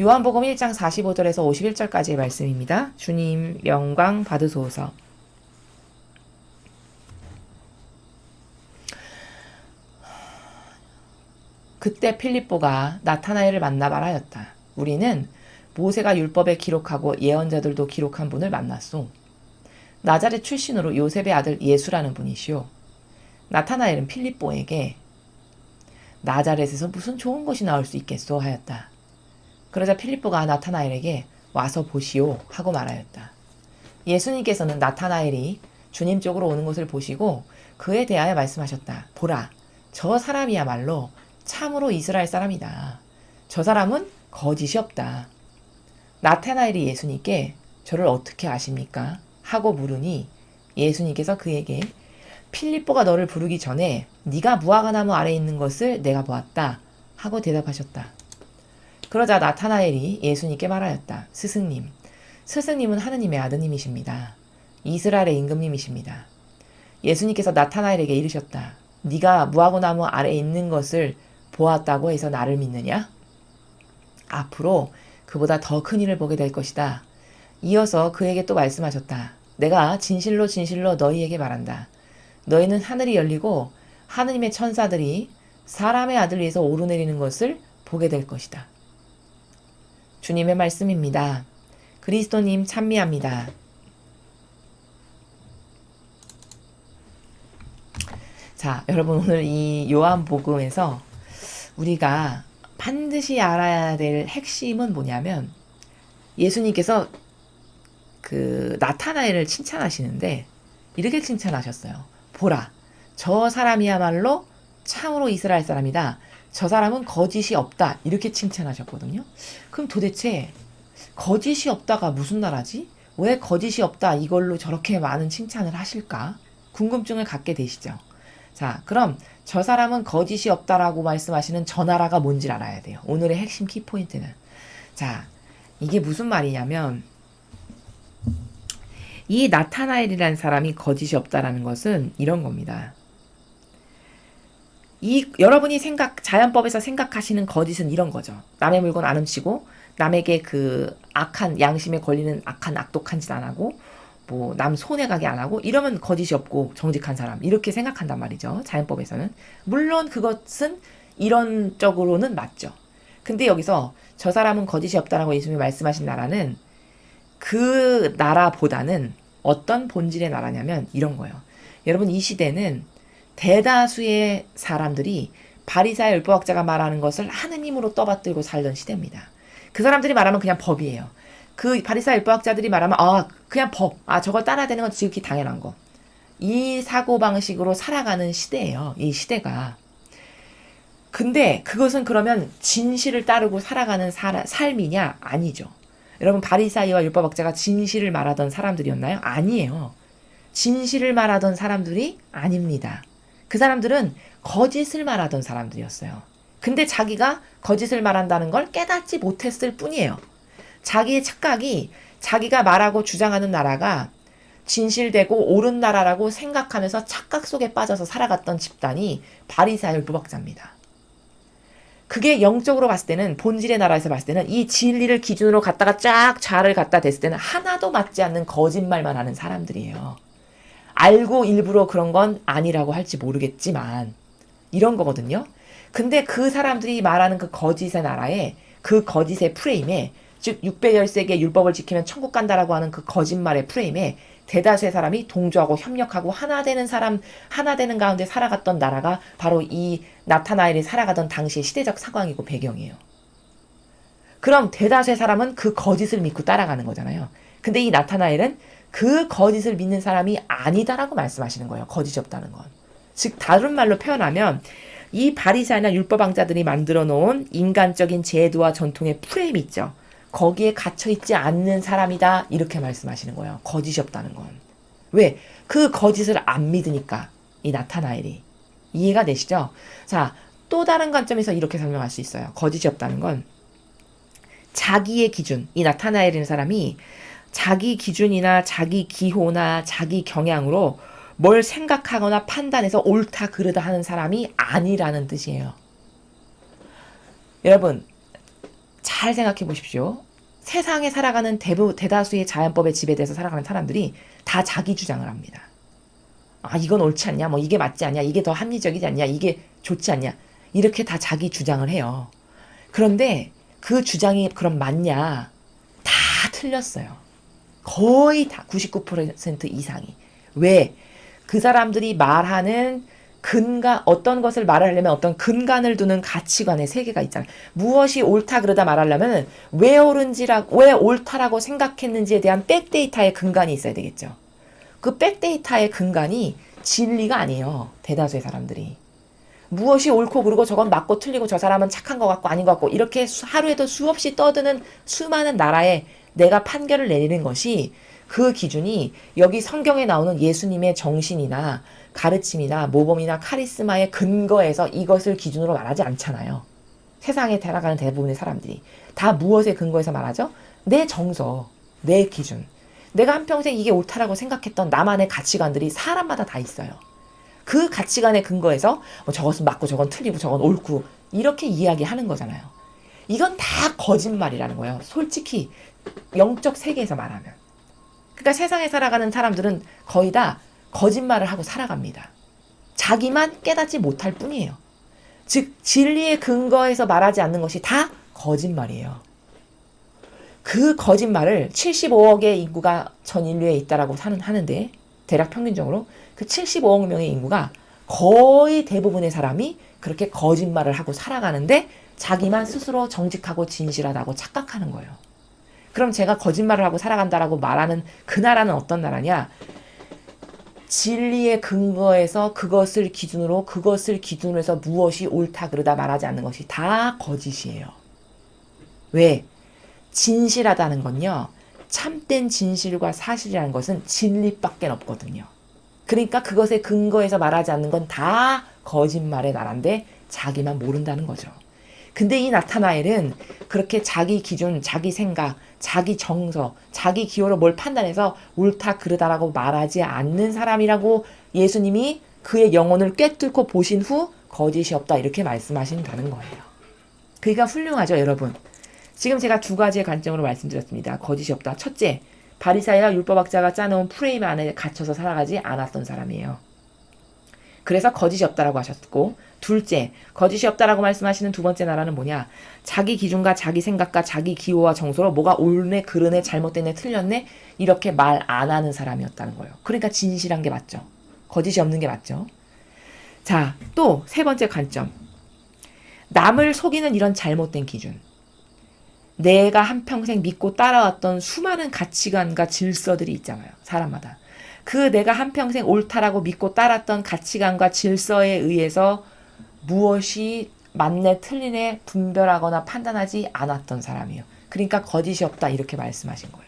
요한복음 1장 45절에서 51절까지의 말씀입니다. 주님 영광 받으소서. 그때 필립보가 나타나엘을 만나 말하였다. 우리는 모세가 율법에 기록하고 예언자들도 기록한 분을 만났소. 나자렛 출신으로 요셉의 아들 예수라는 분이시오. 나타나엘은 필립보에게 나자렛에서 무슨 좋은 것이 나올 수 있겠소 하였다. 그러자 필립보가 나타나엘에게 와서 보시오 하고 말하였다. 예수님께서는 나타나엘이 주님 쪽으로 오는 것을 보시고 그에 대하여 말씀하셨다. 보라, 저 사람이야말로 참으로 이스라엘 사람이다. 저 사람은 거짓이 없다. 나타나엘이 예수님께 저를 어떻게 아십니까? 하고 물으니 예수님께서 그에게 필립보가 너를 부르기 전에 네가 무화과나무 아래에 있는 것을 내가 보았다 하고 대답하셨다. 그러자 나타나엘이 예수님께 말하였다. 스승님은 하느님의 아드님이십니다. 이스라엘의 임금님이십니다. 예수님께서 나타나엘에게 이르셨다. 네가 무화과나무 아래에 있는 것을 보았다고 해서 나를 믿느냐? 앞으로 그보다 더 큰 일을 보게 될 것이다. 이어서 그에게 또 말씀하셨다. 내가 진실로 진실로 너희에게 말한다. 너희는 하늘이 열리고 하느님의 천사들이 사람의 아들 위에서 오르내리는 것을 보게 될 것이다. 주님의 말씀입니다. 그리스도님 찬미합니다. 자, 여러분, 오늘 이 요한복음에서 우리가 반드시 알아야 될 핵심은 뭐냐면 예수님께서 그 나타나엘을 칭찬하시는데 이렇게 칭찬하셨어요. 보라, 저 사람이야말로 참으로 이스라엘 사람이다. 저 사람은 거짓이 없다. 이렇게 칭찬하셨거든요. 그럼 도대체 거짓이 없다가 무슨 나라지? 왜 거짓이 없다 이걸로 저렇게 많은 칭찬을 하실까? 궁금증을 갖게 되시죠. 자, 그럼 저 사람은 거짓이 없다라고 말씀하시는 저 나라가 뭔지 알아야 돼요. 오늘의 핵심 키포인트는. 자, 이게 무슨 말이냐면 이 나타나엘이라는 사람이 거짓이 없다라는 것은 이런 겁니다. 여러분이 자연법에서 생각하시는 거짓은 이런 거죠. 남의 물건 안 훔치고 남에게 그 악한 양심에 걸리는 악한 악독한 짓 안 하고 뭐 남 손해 가게 안 하고 이러면 거짓이 없고 정직한 사람 이렇게 생각한단 말이죠. 자연법에서는. 물론 그것은 이론적으로는 맞죠. 근데 여기서 저 사람은 거짓이 없다라고 예수님이 말씀하신 나라는 그 나라보다는 어떤 본질의 나라냐면 이런 거예요. 여러분 이 시대는 대다수의 사람들이 바리사의 율법학자가 말하는 것을 하느님으로 떠받들고 살던 시대입니다. 그 사람들이 말하면 그냥 법이에요. 그 바리사 율법학자들이 말하면 그냥 법, 저걸 따라야 되는 건 지극히 당연한 거. 이 사고방식으로 살아가는 시대예요. 이 시대가. 근데 그것은 그러면 진실을 따르고 살아가는 삶이냐? 아니죠. 여러분 바리사이와 율법학자가 진실을 말하던 사람들이었나요? 아니에요. 진실을 말하던 사람들이 아닙니다. 그 사람들은 거짓을 말하던 사람들이었어요. 근데 자기가 거짓을 말한다는 걸 깨닫지 못했을 뿐이에요. 자기의 착각이 자기가 말하고 주장하는 나라가 진실되고 옳은 나라라고 생각하면서 착각 속에 빠져서 살아갔던 집단이 바리사의 율법학자입니다. 그게 영적으로 봤을 때는 본질의 나라에서 봤을 때는 이 진리를 기준으로 갖다가 쫙 좌를 갖다 댔을 때는 하나도 맞지 않는 거짓말만 하는 사람들이에요. 알고 일부러 그런 건 아니라고 할지 모르겠지만 이런 거거든요. 근데 그 사람들이 말하는 그 거짓의 나라에 그 거짓의 프레임에 즉 600열세기의 율법을 지키면 천국 간다라고 하는 그 거짓말의 프레임에 대다수의 사람이 동조하고 협력하고 하나 되는 사람, 하나 되는 가운데 살아갔던 나라가 바로 이 나타나엘이 살아가던 당시의 시대적 상황이고 배경이에요. 그럼 대다수의 사람은 그 거짓을 믿고 따라가는 거잖아요. 근데 이 나타나엘은 그 거짓을 믿는 사람이 아니다라고 말씀하시는 거예요. 거짓이 없다는 건. 즉 다른 말로 표현하면 이 바리새인이나 율법학자들이 만들어 놓은 인간적인 제도와 전통의 프레임 있죠. 거기에 갇혀있지 않는 사람이다 이렇게 말씀하시는 거예요. 거짓이 없다는 건. 왜? 그 거짓을 안 믿으니까 이 나타나엘이. 이해가 되시죠? 자, 또 다른 관점에서 이렇게 설명할 수 있어요. 거짓이 없다는 건 자기의 기준, 이 나타나엘이라는 사람이 자기 기준이나 자기 기호나 자기 경향으로 뭘 생각하거나 판단해서 옳다 그르다 하는 사람이 아니라는 뜻이에요. 여러분 잘 생각해 보십시오. 세상에 살아가는 대다수의 자연법에 지배돼서 살아가는 사람들이 다 자기 주장을 합니다. 이건 옳지 않냐? 뭐 이게 맞지 않냐? 이게 더 합리적이지 않냐? 이게 좋지 않냐? 이렇게 다 자기 주장을 해요. 그런데 그 주장이 그럼 맞냐? 다 틀렸어요. 거의 다 99% 이상이. 왜? 그 사람들이 말하는 어떤 것을 말하려면 어떤 근간을 두는 가치관의 세계가 있잖아요. 무엇이 옳다 그러다 말하려면 왜 옳다라고 생각했는지에 대한 백데이터의 근간이 있어야 되겠죠. 그 백데이터의 근간이 진리가 아니에요. 대다수의 사람들이. 무엇이 옳고 그르고 저건 맞고 틀리고 저 사람은 착한 것 같고 아닌 것 같고 이렇게 하루에도 수없이 떠드는 수많은 나라에 내가 판결을 내리는 것이 그 기준이 여기 성경에 나오는 예수님의 정신이나 가르침이나 모범이나 카리스마의 근거에서 이것을 기준으로 말하지 않잖아요. 세상에 살아가는 대부분의 사람들이 다 무엇에 근거해서 말하죠? 내 정서, 내 기준. 내가 한평생 이게 옳다라고 생각했던 나만의 가치관들이 사람마다 다 있어요. 그 가치관에 근거해서 저것은 맞고 저건 틀리고 저건 옳고 이렇게 이야기하는 거잖아요. 이건 다 거짓말이라는 거예요. 솔직히 영적 세계에서 말하면. 그러니까 세상에 살아가는 사람들은 거의 다 거짓말을 하고 살아갑니다. 자기만 깨닫지 못할 뿐이에요. 즉 진리의 근거에서 말하지 않는 것이 다 거짓말이에요. 그 거짓말을 75억의 인구가 전 인류에 있다라고 하는데 대략 평균적으로 그 75억 명의 인구가 거의 대부분의 사람이 그렇게 거짓말을 하고 살아가는데 자기만 스스로 정직하고 진실하다고 착각하는 거예요. 그럼 제가 거짓말을 하고 살아간다라고 말하는 그 나라는 어떤 나라냐? 진리의 근거에서 그것을 기준으로 해서 무엇이 옳다 그르다 말하지 않는 것이 다 거짓이에요. 왜? 진실하다는 건요. 참된 진실과 사실이라는 것은 진리밖에 없거든요. 그러니까 그것에 근거해서 말하지 않는 건 다 거짓말의 나라인데 자기만 모른다는 거죠. 근데 이 나타나엘은 그렇게 자기 기준, 자기 생각, 자기 정서, 자기 기호로 뭘 판단해서 옳다 그르다라고 말하지 않는 사람이라고 예수님이 그의 영혼을 꿰뚫고 보신 후 거짓이 없다 이렇게 말씀하신다는 거예요. 그러니까 훌륭하죠, 여러분. 지금 제가 두 가지의 관점으로 말씀드렸습니다. 거짓이 없다. 첫째, 바리사이와 율법학자가 짜놓은 프레임 안에 갇혀서 살아가지 않았던 사람이에요. 그래서 거짓이 없다라고 하셨고, 둘째, 거짓이 없다라고 말씀하시는 두 번째 나라는 뭐냐? 자기 기준과 자기 생각과 자기 기호와 정서로 뭐가 옳네, 그르네, 잘못됐네, 틀렸네 이렇게 말 안 하는 사람이었다는 거예요. 그러니까 진실한 게 맞죠. 거짓이 없는 게 맞죠. 자, 또 세 번째 관점. 남을 속이는 이런 잘못된 기준. 내가 한평생 믿고 따라왔던 수많은 가치관과 질서들이 있잖아요. 사람마다. 그 내가 한평생 옳다라고 믿고 따랐던 가치관과 질서에 의해서 무엇이 맞네 틀리네 분별하거나 판단하지 않았던 사람이에요. 그러니까 거짓이 없다 이렇게 말씀하신 거예요.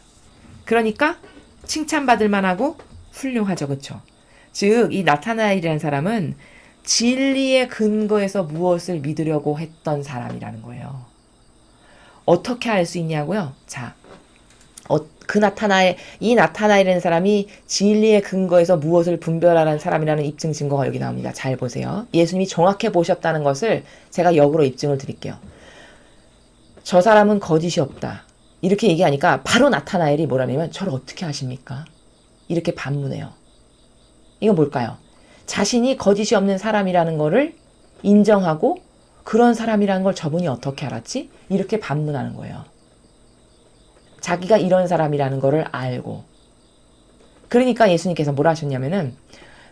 그러니까 칭찬받을 만하고 훌륭하죠. 그렇죠? 즉 이 나타나엘이라는 사람은 진리의 근거에서 무엇을 믿으려고 했던 사람이라는 거예요. 어떻게 알 수 있냐고요? 자, 이 나타나엘이라는 사람이 진리의 근거에서 무엇을 분별하라는 사람이라는 입증 증거가 여기 나옵니다. 잘 보세요. 예수님이 정확해 보셨다는 것을 제가 역으로 입증을 드릴게요. 저 사람은 거짓이 없다. 이렇게 얘기하니까 바로 나타나엘이 뭐라냐면 저를 어떻게 아십니까? 이렇게 반문해요. 이건 뭘까요? 자신이 거짓이 없는 사람이라는 거를 인정하고 그런 사람이라는 걸 저분이 어떻게 알았지? 이렇게 반문하는 거예요. 자기가 이런 사람이라는 거를 알고. 그러니까 예수님께서 뭐라 하셨냐면은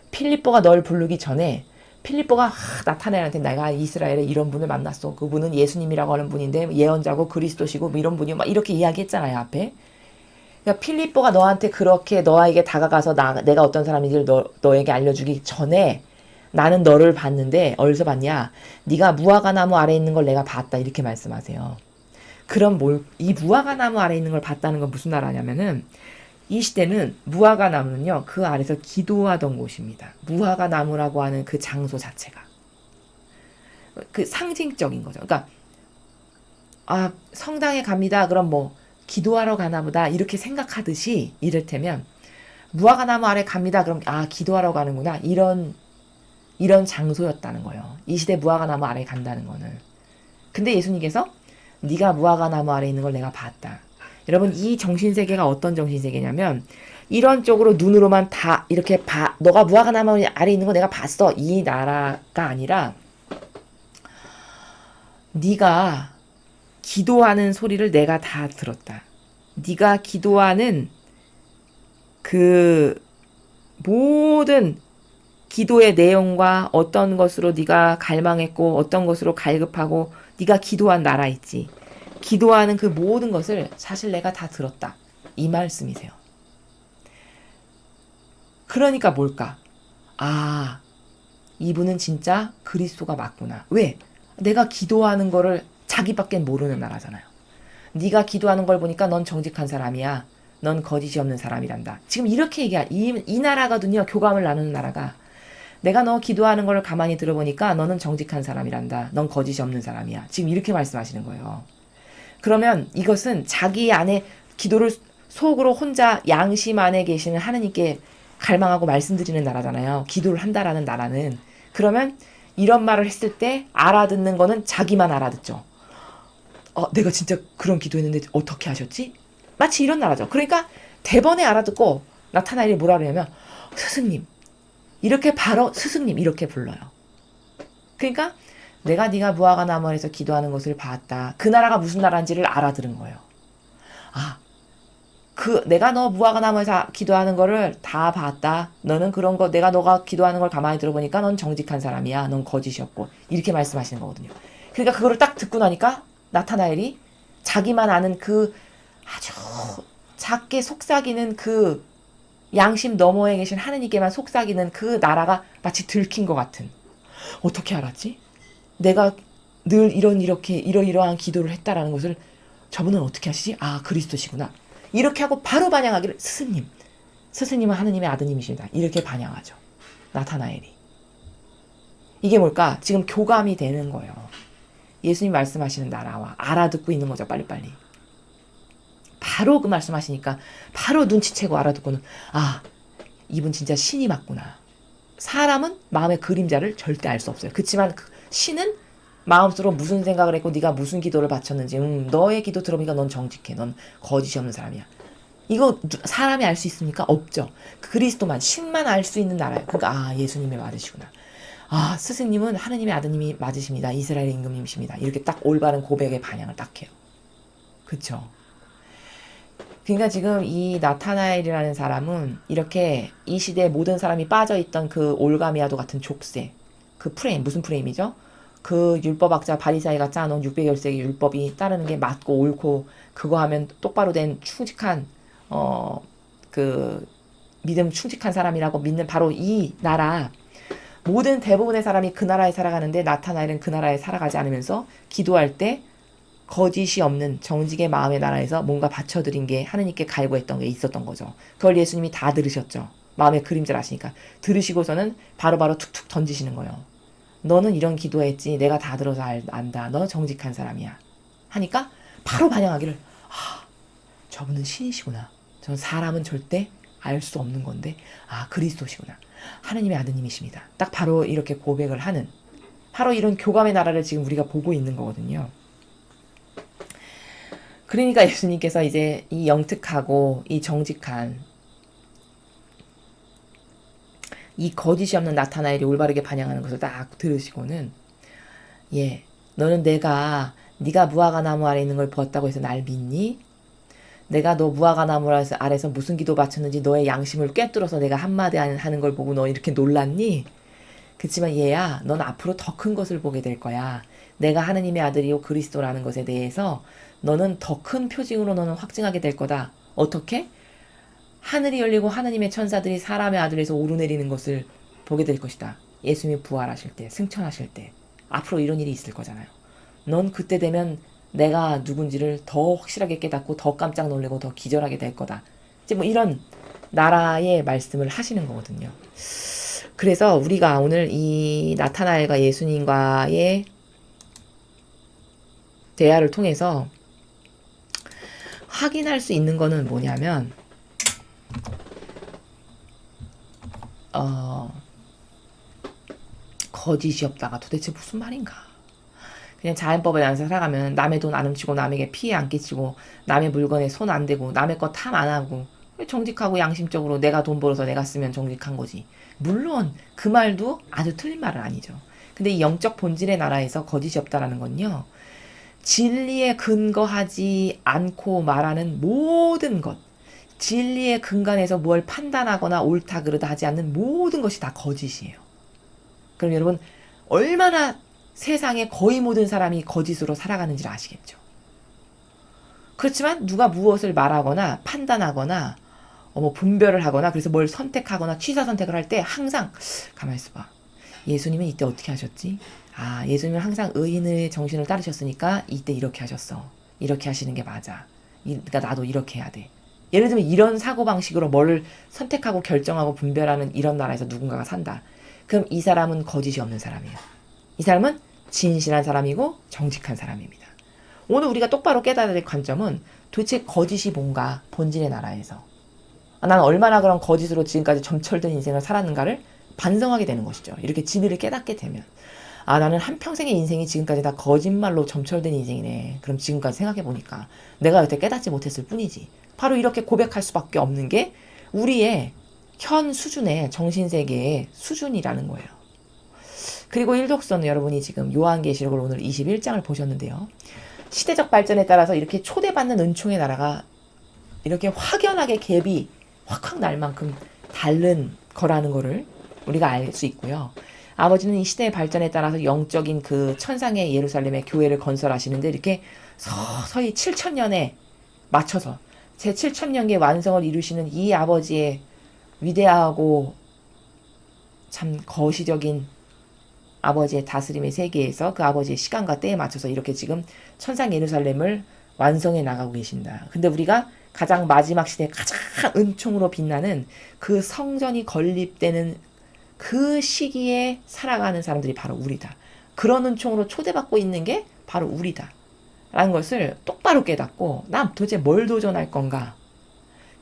필립보가 널 부르기 전에 필립보가 나타나엘한테 내가 이스라엘에 이런 분을 만났어. 그분은 예수님이라고 하는 분인데 예언자고 그리스도시고 뭐 이런 분이요. 막 이렇게 이야기했잖아요. 앞에. 그러니까 필립보가 너한테 그렇게 너에게 다가가서 내가 어떤 사람인지를 너에게 알려주기 전에 나는 너를 봤는데 어디서 봤냐? 네가 무화과 나무 아래에 있는 걸 내가 봤다. 이렇게 말씀하세요. 그럼 이 무화과 나무 아래에 있는 걸 봤다는 건 무슨 나라냐면은 이 시대는 무화과 나무는요. 그 아래서 기도하던 곳입니다. 무화과 나무라고 하는 그 장소 자체가. 그 상징적인 거죠. 그러니까 성당에 갑니다. 그럼 뭐 기도하러 가나 보다 이렇게 생각하듯이 이를테면 무화과 나무 아래 갑니다. 그럼 기도하러 가는구나. 이런 장소였다는 거예요. 이 시대 무화과 나무 아래 간다는 거는. 근데 예수님께서 네가 무화과 나무 아래 있는 걸 내가 봤다. 여러분 이 정신세계가 어떤 정신세계냐면 이런 쪽으로 눈으로만 다 이렇게 너가 무화과 나무 아래 있는 거 내가 봤어. 이 나라가 아니라 네가 기도하는 소리를 내가 다 들었다. 네가 기도하는 그 모든 기도의 내용과 어떤 것으로 네가 갈망했고 어떤 것으로 갈급하고 네가 기도한 나라 있지. 기도하는 그 모든 것을 사실 내가 다 들었다. 이 말씀이세요. 그러니까 뭘까? 이분은 진짜 그리스도가 맞구나. 왜? 내가 기도하는 거를 자기밖에 모르는 나라잖아요. 네가 기도하는 걸 보니까 넌 정직한 사람이야. 넌 거짓이 없는 사람이란다. 지금 이렇게 이 나라거든요. 교감을 나누는 나라가. 내가 너 기도하는 걸 가만히 들어보니까 너는 정직한 사람이란다. 넌 거짓이 없는 사람이야. 지금 이렇게 말씀하시는 거예요. 그러면 이것은 자기 안에 기도를 속으로 혼자 양심 안에 계시는 하느님께 갈망하고 말씀드리는 나라잖아요. 기도를 한다라는 나라는. 그러면 이런 말을 했을 때 알아듣는 거는 자기만 알아듣죠. 내가 진짜 그런 기도했는데 어떻게 하셨지? 마치 이런 나라죠. 그러니까 대번에 알아듣고 나타나엘이 뭐라 그러냐면 스승님. 이렇게 바로 스승님 이렇게 불러요. 그러니까 내가 네가 무화과 나무에서 기도하는 것을 봤다. 그 나라가 무슨 나라인지를 알아들은 거예요. 내가 너 무화과 나무에서 기도하는 거를 다 봤다. 너는 그런 거 내가 너가 기도하는 걸 가만히 들어보니까 넌 정직한 사람이야. 넌 거짓이었고. 이렇게 말씀하시는 거거든요. 그러니까 그거를 딱 듣고 나니까 나타나엘이 자기만 아는 그 아주 작게 속삭이는 그 양심 너머에 계신 하느님께만 속삭이는 그 나라가 마치 들킨 것 같은. 어떻게 알았지? 내가 늘 이러이러한 기도를 했다라는 것을 저분은 어떻게 하시지? 그리스도시구나. 이렇게 하고 바로 반향하기를 스승님은 하느님의 아드님이십니다. 이렇게 반향하죠. 나타나엘이. 이게 뭘까? 지금 교감이 되는 거예요. 예수님 말씀하시는 나라와 알아듣고 있는 거죠. 빨리빨리. 바로 그 말씀하시니까 바로 눈치채고 알아듣고는 이분 진짜 신이 맞구나. 사람은 마음의 그림자를 절대 알 수 없어요. 그렇지만 신은 마음속으로 무슨 생각을 했고 네가 무슨 기도를 바쳤는지 너의 기도 들어보니까 넌 정직해. 넌 거짓이 없는 사람이야. 이거 사람이 알 수 있습니까? 없죠. 그리스도만 신만 알 수 있는 나라예요. 그러니까 아 예수님이 맞으시구나. 아 스승님은 하느님의 아드님이 맞으십니다. 이스라엘의 임금님이십니다. 이렇게 딱 올바른 고백의 반영을 딱 해요. 그쵸? 그러니까 지금 이 나타나엘이라는 사람은 이렇게 이 시대에 모든 사람이 빠져있던 그 올가미아도 같은 족쇄, 그 프레임, 무슨 프레임이죠? 그 율법학자 바리사이가 짜놓은 600열세기 율법이 따르는 게 맞고 옳고 그거 하면 똑바로 된 충직한 그 믿음 충직한 사람이라고 믿는 바로 이 나라 모든 대부분의 사람이 그 나라에 살아가는데 나타나엘은 그 나라에 살아가지 않으면서 기도할 때 거짓이 없는 정직의 마음의 나라에서 뭔가 바쳐드린 게 하느님께 갈구했던 게 있었던 거죠. 그걸 예수님이 다 들으셨죠. 마음의 그림자를 아시니까. 들으시고서는 바로바로 툭툭 던지시는 거예요. 너는 이런 기도했지. 내가 다 들어서 안다. 너 정직한 사람이야. 하니까 바로 반영하기를 저분은 신이시구나. 전 사람은 절대 알 수 없는 건데 그리스도시구나. 하느님의 아드님이십니다. 딱 바로 이렇게 고백을 하는 바로 이런 교감의 나라를 지금 우리가 보고 있는 거거든요. 그러니까 예수님께서 이제 이 영특하고 이 정직한 이 거짓이 없는 나타나엘이 올바르게 반영하는 것을 딱 들으시고는 너는 네가 무화과 나무 아래 있는 걸 보았다고 해서 날 믿니? 내가 너 무화과 나무 아래서 무슨 기도 바쳤는지 너의 양심을 꿰뚫어서 내가 한마디 하는 걸 보고 너 이렇게 놀랐니? 그치만 얘야 넌 앞으로 더 큰 것을 보게 될 거야. 내가 하느님의 아들이요 그리스도라는 것에 대해서 너는 더 큰 표징으로 너는 확증하게 될 거다. 어떻게? 하늘이 열리고 하느님의 천사들이 사람의 아들에서 오르내리는 것을 보게 될 것이다. 예수님이 부활하실 때, 승천하실 때 앞으로 이런 일이 있을 거잖아요. 넌 그때 되면 내가 누군지를 더 확실하게 깨닫고 더 깜짝 놀래고 더 기절하게 될 거다. 이제 뭐 이런 나라의 말씀을 하시는 거거든요. 그래서 우리가 오늘 이 나타나엘과 예수님과의 대화를 통해서 확인할 수 있는 거는 뭐냐면 거짓이 없다가 도대체 무슨 말인가. 그냥 자연법에 안에서 살아가면 남의 돈 안 훔치고 남에게 피해 안 끼치고 남의 물건에 손 안 대고 남의 거 탐 안 하고 정직하고 양심적으로 내가 돈 벌어서 내가 쓰면 정직한 거지. 물론 그 말도 아주 틀린 말은 아니죠. 근데 이 영적 본질의 나라에서 거짓이 없다라는 건요. 진리에 근거하지 않고 말하는 모든 것, 진리의 근간에서 뭘 판단하거나 옳다 그르다 하지 않는 모든 것이 다 거짓이에요. 그럼 여러분 얼마나 세상에 거의 모든 사람이 거짓으로 살아가는지를 아시겠죠. 그렇지만 누가 무엇을 말하거나 판단하거나 분별을 하거나 그래서 뭘 선택하거나 취사 선택을 할 때 항상 가만히 있어봐. 예수님은 이때 어떻게 하셨지? 예수님은 항상 의인의 정신을 따르셨으니까 이때 이렇게 하셨어. 이렇게 하시는 게 맞아. 그러니까 나도 이렇게 해야 돼. 예를 들면 이런 사고방식으로 뭐를 선택하고 결정하고 분별하는 이런 나라에서 누군가가 산다. 그럼 이 사람은 거짓이 없는 사람이에요. 이 사람은 진실한 사람이고 정직한 사람입니다. 오늘 우리가 똑바로 깨달아야 될 관점은 도대체 거짓이 뭔가 본질의 나라에서 나는 얼마나 그런 거짓으로 지금까지 점철된 인생을 살았는가를 반성하게 되는 것이죠. 이렇게 진리를 깨닫게 되면 나는 한평생의 인생이 지금까지 다 거짓말로 점철된 인생이네. 그럼 지금까지 생각해보니까 내가 여태 깨닫지 못했을 뿐이지. 바로 이렇게 고백할 수밖에 없는 게 우리의 현 수준의 정신세계의 수준이라는 거예요. 그리고 일독서는 여러분이 지금 요한계시록을 오늘 21장을 보셨는데요. 시대적 발전에 따라서 이렇게 초대받는 은총의 나라가 이렇게 확연하게 갭이 확확 날 만큼 다른 거라는 거를 우리가 알 수 있고요. 아버지는 이 시대의 발전에 따라서 영적인 그 천상의 예루살렘의 교회를 건설하시는데 이렇게 서서히 7,000년에 맞춰서 제 7,000년의 완성을 이루시는 이 아버지의 위대하고 참 거시적인 아버지의 다스림의 세계에서 그 아버지의 시간과 때에 맞춰서 이렇게 지금 천상 예루살렘을 완성해 나가고 계신다. 근데 우리가 가장 마지막 시대에 가장 은총으로 빛나는 그 성전이 건립되는 그 시기에 살아가는 사람들이 바로 우리다. 그런 은총으로 초대받고 있는 게 바로 우리다. 라는 것을 똑바로 깨닫고 난 도대체 뭘 도전할 건가?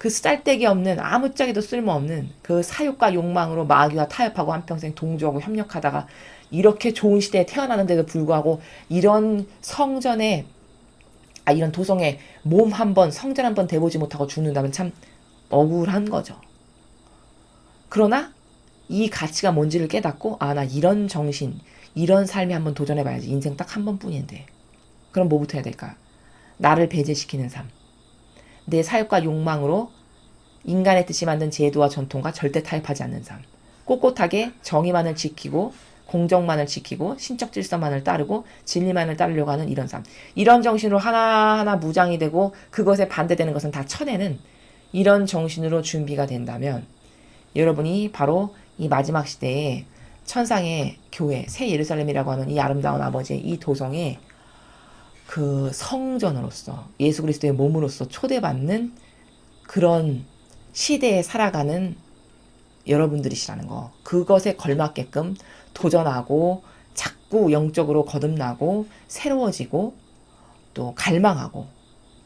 그 쓰잘데기 없는 아무짝에도 쓸모없는 그 사욕과 욕망으로 마귀와 타협하고 한평생 동조하고 협력하다가 이렇게 좋은 시대에 태어나는데도 불구하고 이런 성전에 이런 도성에 몸 한번 성전 한번 대보지 못하고 죽는다면 참 억울한 거죠. 그러나 이 가치가 뭔지를 깨닫고 나 이런 정신 이런 삶에 한번 도전해봐야지. 인생 딱 한 번뿐인데. 그럼 뭐부터 해야 될까? 나를 배제시키는 삶. 내 사욕과 욕망으로 인간의 뜻이 만든 제도와 전통과 절대 타협하지 않는 삶. 꼿꼿하게 정의만을 지키고 공정만을 지키고 신적 질서만을 따르고 진리만을 따르려고 하는 이런 삶. 이런 정신으로 하나하나 무장이 되고 그것에 반대되는 것은 다 쳐내는 이런 정신으로 준비가 된다면 여러분이 바로 이 마지막 시대에 천상의 교회, 새 예루살렘이라고 하는 이 아름다운 아버지의 이 도성에 그 성전으로서 예수 그리스도의 몸으로서 초대받는 그런 시대에 살아가는 여러분들이시라는 거. 그것에 걸맞게끔 도전하고 자꾸 영적으로 거듭나고 새로워지고 또 갈망하고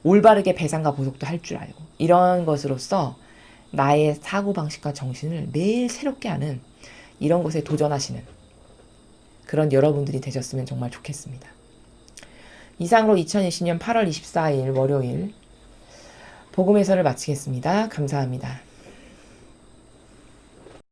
올바르게 배상과 보속도 할 줄 알고 이런 것으로서 나의 사고방식과 정신을 매일 새롭게 하는 이런 것에 도전하시는 그런 여러분들이 되셨으면 정말 좋겠습니다. 이상으로 2020년 8월 24일 월요일 복음 해설을 마치겠습니다. 감사합니다.